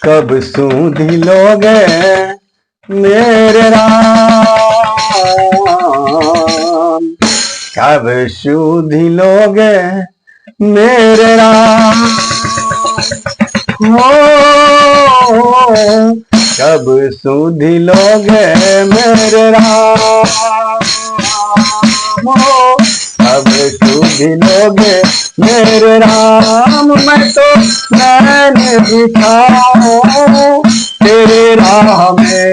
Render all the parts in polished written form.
कब सूधी लोगे मेरे राम, कब सूधी लोगे मेरे राम, हो कब सूधी लोगे मेरे राम, हो कब सूधी लोगे मेरे राम। मैं तो नैन बिछाऊं तेरे राह में,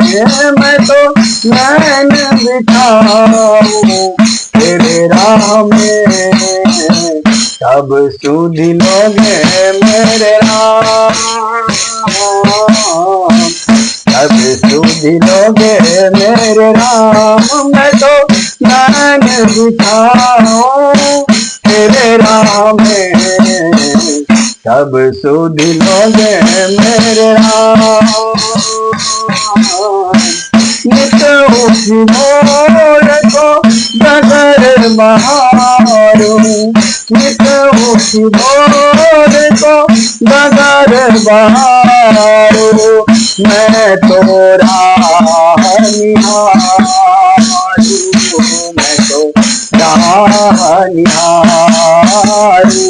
मैं तो नैन बिछाऊं तेरे राह में, कब सूधी लोगे मेरे राम, कब सूधी लोगे मेरे राम। मैं तो नैन बिछाऊं तेरे राह में, कब सूधी लोगे मेरे राम। नित उठी मोर को डगर बहारू, नित उठी मोर को डगर बहारू, मैं तो राह निहारू, मैं तो राह निहारू।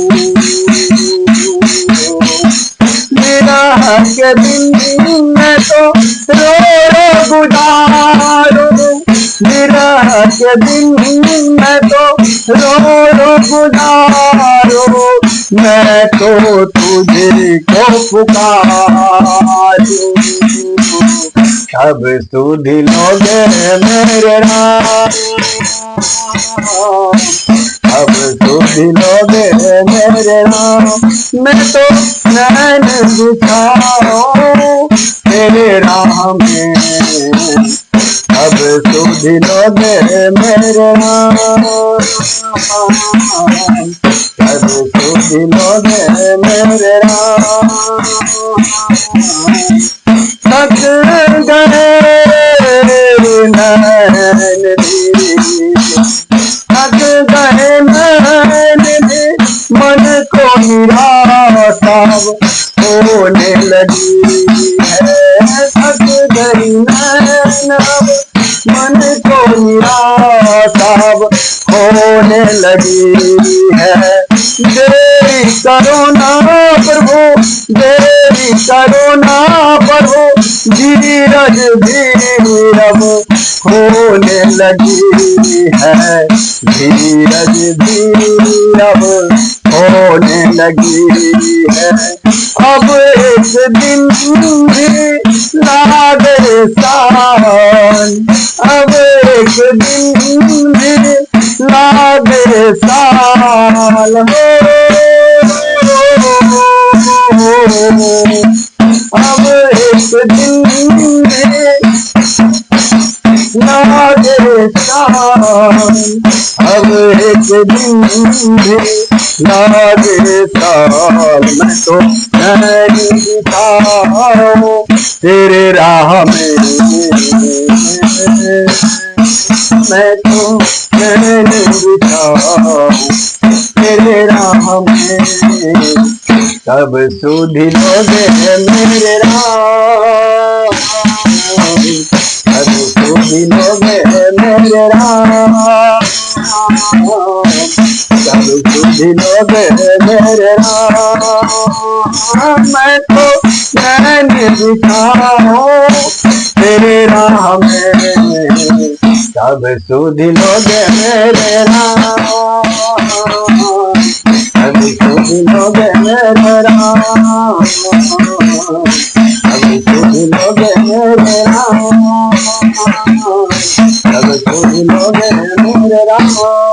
विरह के दिन मैं तो रो रो गुजारू, विरह के दिन मैं तो रो रो गुजारू, मैं तो तुझे को पुकारू, कब सूधी लोगे मेरे राम, कब सूधी लोगे मेरे राम। मैं तो नैन बिछाऊं तेरे राह में, कब सूधी लोगे मेरे राम, कब सूधी लोगे मेरे राम। थक गए नैन थक गए नैन मन को निराशा होने लगी है, थक गई नैन मन को निराशा होने लगी है। देरी करो ना प्रभु, देरी करो ना प्रभु, धीरज धीरज होने लगी है, धीरज धीरज होने लगी है। अब एक दिन भी लागे सावन, अब एक दिन भी लागे साल हो, अब एक दिन भी लागे साल, अब एक दिन भी लागे साल। मैं तो नैन बिछाऊं तेरे राह में, मैं तो नैन बिछाऊं तेरे राह में, कब सूधी लोगे मेरे राम, कब सूधी लोगे मेरे राम, कब सूधी लोगे मेरे राम। मैं तो नैन बिछाऊं तेरे राह में, कब सूधी लोगे मेरे राम, कब सूधी लोगे मेरे राम, कब सूधी लोगे मेरे राम, कब सूधी लोगे मेरे राम।